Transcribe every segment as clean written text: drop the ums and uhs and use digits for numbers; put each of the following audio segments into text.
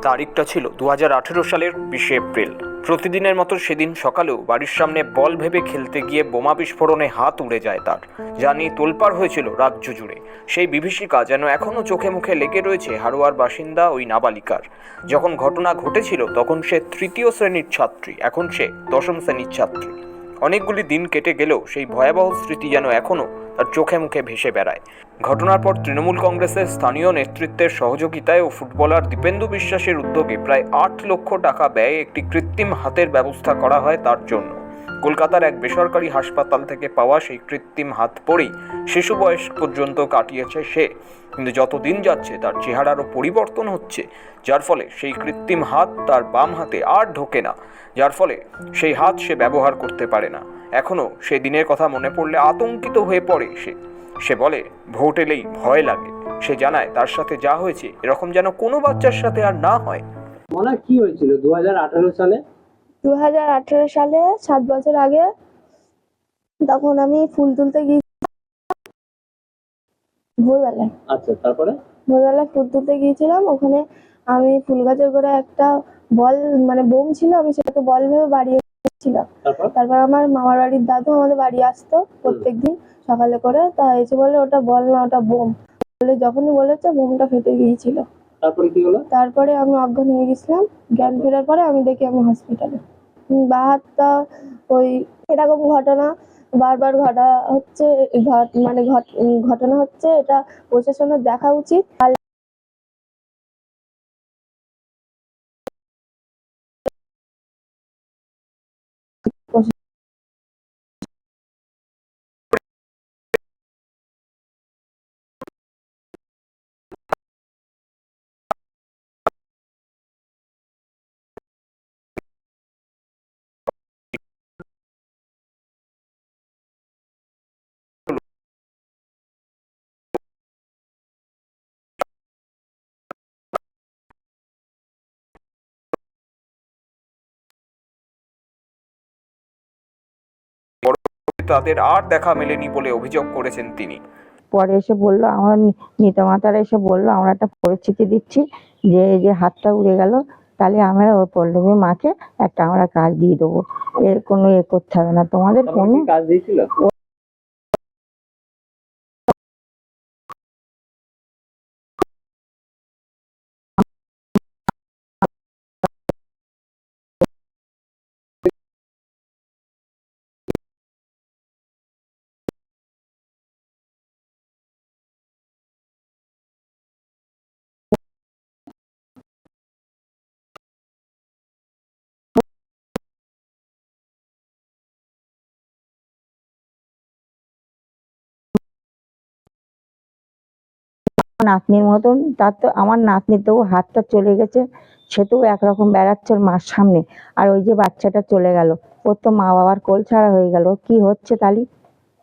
তারিখটা ছিল 2018 সালের 20 এপ্রিল। প্রতিদিনের মতো সেদিন সকালেও বাড়ির সামনে বল ভেবে খেলতে গিয়ে বোমা বিস্ফোরণে হাত উড়ে যায় তার, যা নিয়ে তোলপাড় হয়েছিল রাজ্য জুড়ে। সেই বিভীষিকা যেন এখনও চোখে মুখে লেগে রয়েছে হারোয়ার বাসিন্দা ওই নাবালিকার। যখন ঘটনা ঘটেছিল তখন সে 3য় শ্রেণীর ছাত্রী, এখন সে 10ম শ্রেণীর ছাত্রী। অনেকগুলি দিন কেটে গেলেও সেই ভয়াবহ স্মৃতি যেন এখনও তার চোখে মুখে ভেসে বেড়ায়। ঘটনার পর তৃণমূল কংগ্রেসের স্থানীয় নেতৃত্বের সহযোগিতায় ও ফুটবলার দীপেন্দু বিশ্বাসের উদ্যোগে প্রায় 8 লক্ষ টাকা ব্যয়ে একটি কৃত্রিম হাতের ব্যবস্থা করা হয় তার জন্য। কলকাতার এক বেসরকারি হাসপাতাল থেকে পাওয়া সেই কৃত্রিম হাত পরেই শিশু বয়স পর্যন্ত কাটিয়েছে সে। কিন্তু যত দিন যাচ্ছে তার চেহারারও পরিবর্তন হচ্ছে, যার ফলে সেই কৃত্রিম হাত তার বাম হাতে আর ঢোকে না, যার ফলে সেই হাত সে ব্যবহার করতে পারে না। এখনও সেই দিনের কথা মনে পড়লে আতঙ্কিত হয়ে পড়ে সে বলে, ভোট এলেই ভয় লাগে। সে জানায় তার সাথে যা হয়েছে এরকম যেন কোনো বাচ্চার সাথে আর না হয়। মনে কি হয়েছিল 2018 সালে? 2018 সালে 7 বছর আগে, তখন আমি ফুল তুলতে গিয়েছিলাম ভোরবেলায়। আচ্ছা, তারপরে? ভোরবেলায় ফুল তুলতে গিয়েছিলাম, ওখানে আমি ফুল গাছের গোড়ায় একটা বল মানে বোম ছিল, আমি সেটাকে বল ভেবে বাড়ি এসেছিলাম। তারপর আমার মামার বাড়ির দাদু আমাদের বাড়ি আসতো প্রত্যেকদিন সকালে করে, তা এসে বলে ওটা বল না, ওটা বোম। বলে যখনই বলেছে বোমটা ফেটে গিয়েছিল। তারপরে কি হলো? তারপরে আমি অজ্ঞান হয়ে গেছিলাম। জ্ঞান ফেরার পরে আমি দেখি আমি হসপিটালে। বা হাতটা ওই এরকম ঘটনা বারবার ঘটনা হচ্ছে, এটা প্রশাসনের দেখা উচিত। তাদের আর দেখা মেলেনি বলে অভিযোগ করেছেন তিনি। পরে এসে বললো, আমার নেতা মাতারা এসে বললো, আমরা একটা পরিস্থিতি দিচ্ছি যে এই যে হাতটা উড়ে গেল, তাহলে আমরা ওই পল্লবী মাকে একটা আমরা কাজ দিয়ে দেবো, এর কোনো করতে হবে না তোমাদের কোনো কাজ দিয়েছিল। নাতনির মতন, তার তো আমার নাতনির তো হাতটা চলে গেছে, সে তো একরকম বেড়াচ্ছে ওর মার সামনে, আর ওই যে বাচ্চাটা চলে গেল, ওর তো মা বাবার কোল ছাড়া হয়ে গেল। কি হচ্ছে তালি,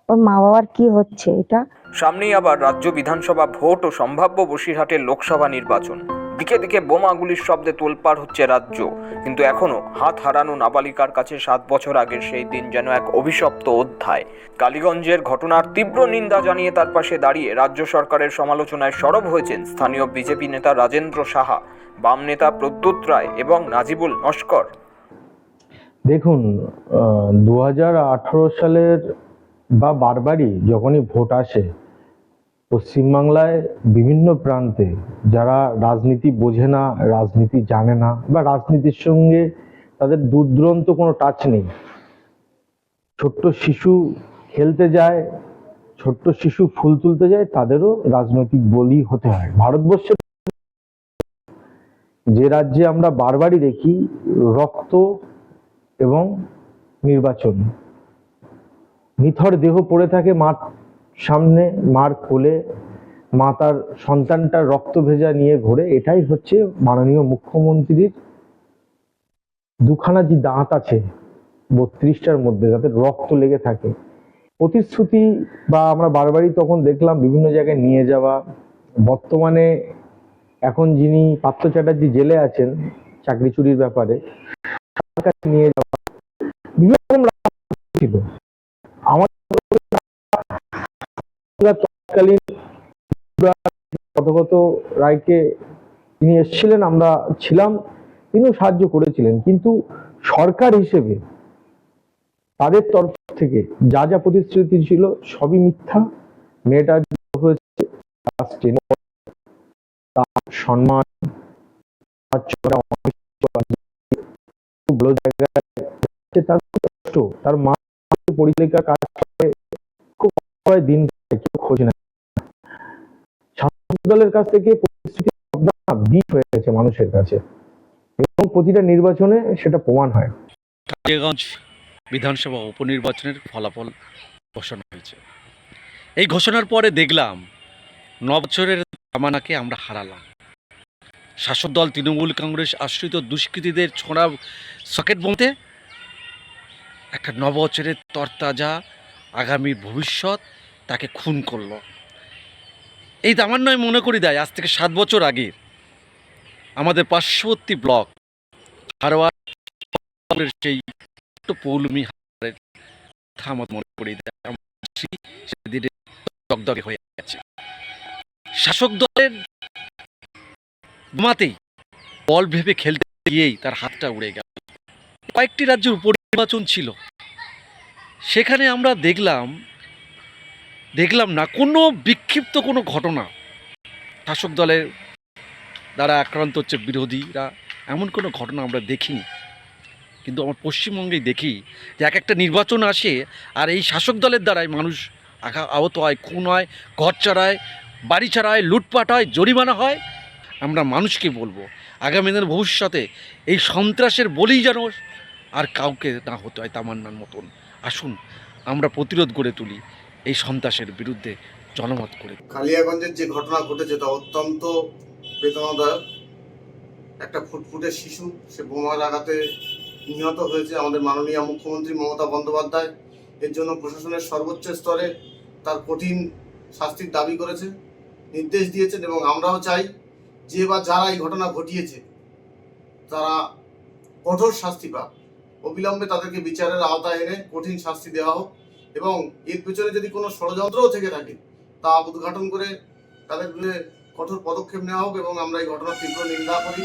ওর মা বাবার কি হচ্ছে এটা? সামনেই আবার রাজ্য বিধানসভা ভোট ও সম্ভাব্য বসিরহাটের লোকসভা নির্বাচন। দিকে দিকে বোমাগুলির শব্দে তোলপাড় হচ্ছে রাজ্য, কিন্তু এখনো হাত হারানো নাবালিকার কাছে 7 বছর আগের সেই দিন যেন এক অভিশপ্ত অধ্যায়। কালীগঞ্জের ঘটনার তীব্র নিন্দা জানিয়ে তার পাশে দাঁড়িয়ে রাজ্য সরকারের সমালোচনায় সরব হয়েছেন স্থানীয় বিজেপি নেতা রাজেন্দ্র সাহা, বাম নেতা প্রদ্যুৎ রায় এবং নাজিবুল নস্কর। দেখুন, 2018 সালের বা বারবারই যখনই ভোট আসে, পশ্চিমবাংলায় বিভিন্ন প্রান্তে যারা রাজনীতি বোঝে না, রাজনীতি জানে না, বা রাজনীতির সঙ্গে তাদের দূরদূরান্ত কোনো টাচ নেই, ছোট্ট শিশু খেলতে যায়, ছোট্ট শিশু ফুল তুলতে যায়, তাদেরও রাজনৈতিক বলি হতে হয়। ভারতবর্ষের যে রাজ্যে আমরা বারবারই দেখি রক্ত এবং নির্বাচন, নিথর দেহ পড়ে থাকে মার সামনে, মার কোলে, মা তার সন্তানটার রক্ত ভেজা নিয়ে ঘোরে, এটাই হচ্ছে মাননীয় মুখ্যমন্ত্রীর দুখানা যে দাঁত আছে 32টার মধ্যে, যাতে রক্ত লেগে থাকে। প্রতিশ্রুতি বা আমরা বারবারই তখন দেখলাম বিভিন্ন জায়গায় নিয়ে যাওয়া। বর্তমানে এখন যিনি পার্থ চ্যাটার্জি জেলে আছেন চাকরি চুরির ব্যাপারে, তার কাছে নিয়ে যাওয়া, বিভিন্ন রকম ছিল। আমাদের তৎকালীন পদগত রায়কে তিনি এসেছিলেন, আমরা ছিলাম, তিনিও সাহায্য করেছিলেন, কিন্তু সরকার হিসেবে তাদের তরফ থেকে যা যা প্রতিশ্রুতি ছিল সবই মিথ্যা। মেয়েটা হয়েছে ক্লাস 10, তার সম্মান, তার ছোট ভালো জায়গায়, তার কষ্ট, তার মা পরিচালিকার কাজ করে খুব দিন কেউ খোঁজ নেয়। শাসক দলের কাছ থেকে প্রতিশ্রুতি বিষ হয়ে গেছে মানুষের কাছে, এবং প্রতিটা নির্বাচনে সেটা প্রমাণ হয়। টালিগঞ্জ বিধানসভা উপনির্বাচনের ফলাফল ঘোষণা হয়েছে। এই ঘোষণার পরে দেখলাম 9 বছরের তামান্নাকে আমরা হারালাম। শাসক দল তৃণমূল কংগ্রেস আশ্রিত দুষ্কৃতীদের ছোঁড়া সকেট বলতে একটা 9 বছরের তরতাজা আগামীর ভবিষ্যৎ তাকে খুন করলো। এই তামান্নায় মনে করি দেয় আজ থেকে 7 বছর আগে আমাদের পার্শ্ববর্তী ব্লক হারোয়ার সেই পৌলমি হারের কথা আমার মনে করি দেয় সেদিনে দগদগে হয়ে গেছে। শাসক দলের বোমাতেই বল ভেবে খেলতে গিয়েই তার হাতটা উড়ে গেল। কয়েকটি রাজ্যের উপনির্বাচন ছিল, সেখানে আমরা দেখলাম না কোনো বিক্ষিপ্ত কোনো ঘটনা, শাসক দলের দ্বারা আক্রান্ত হচ্ছে বিরোধীরা, এমন কোনো ঘটনা আমরা দেখিনি। কিন্তু আমার পশ্চিমবঙ্গেই দেখি যে এক একটা নির্বাচন আসে আর এই শাসক দলের দ্বারাই মানুষ আহত হয়, খুন হয়, ঘর ছাড়ায়, বাড়ি ছাড়ায়, লুটপাট হয়, জরিমানা হয়। আমরা মানুষকে বলবো আগামী দিনের ভবিষ্যতে এই সন্ত্রাসের বলেই যেন আর কাউকে না হতে হয় তামান্নার মতন। আসুন আমরা প্রতিরোধ গড়ে তুলি এই সন্ত্রাসের বিরুদ্ধে, জনমত করে। কালিয়াগঞ্জের যে ঘটনা ঘটেছে তা অত্যন্ত বেদনাদায়ক। একটা ফুটফুটে শিশু সে বোমার আঘাতে নিহত হয়েছে। আমাদের মাননীয় মুখ্যমন্ত্রী মমতা বন্দ্যোপাধ্যায় এর জন্য প্রশাসনের সর্বোচ্চ স্তরে তার কঠিন শাস্তির দাবি করেছে, নির্দেশ দিয়েছেন, এবং আমরাও চাই যে বা যারা এই ঘটনা ঘটিয়েছে তারা কঠোর শাস্তি পাক, অবিলম্বে তাদেরকে বিচারের আওতায় এনে কঠিন শাস্তি দেওয়া হোক, এবং এর পেছনে যদি কোনো ষড়যন্ত্রও থেকে থাকে তা উদ্ঘাটন করে তাদের বিরুদ্ধে কঠোর পদক্ষেপ নেওয়া হোক। এবং আমরা এই ঘটনার তীব্র নিন্দা করি,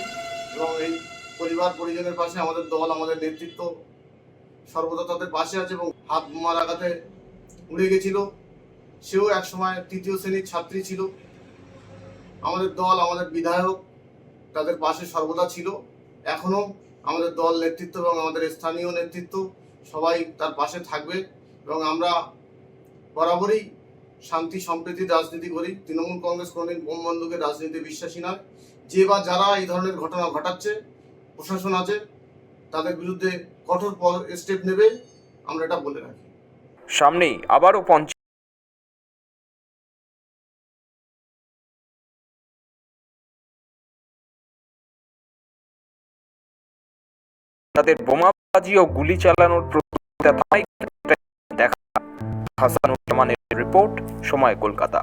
এবং এই পরিবার পরিজনের পাশে আমাদের দল, আমাদের নেতৃত্ব সর্বদা তাদের পাশে আছে। এবং হাত বোমার আঘাতে উড়ে গেছিল, সেও একসময় 3য় শ্রেণীর ছাত্রী ছিল। আমাদের দল, আমাদের বিধায়ক তাদের পাশে সর্বদা ছিল, এখনও আমাদের দল নেতৃত্ব এবং আমাদের স্থানীয় নেতৃত্ব সবাই তার পাশে থাকবে। এবং আমরা বরাবরই শান্তি সম্প্রীতির রাজনীতি করি। তৃণমূল কংগ্রেস কোনোদিন বোম বন্দুকের রাজনীতি বিশ্বাসী নয়। যে বা যারা এই ধরনের ঘটনা ঘটাচ্ছে, প্রশাসন আছে, তাদের বিরুদ্ধে কঠোর স্টেপ নেবে, আমরা এটা বলে রাখি। সামনেই আবারও তাদের বোমাবাজি ও গুলি চালানোর প্রতিযোগিতা দেখা। হাসানুজ্জামানের রিপোর্ট, সময় কলকাতা।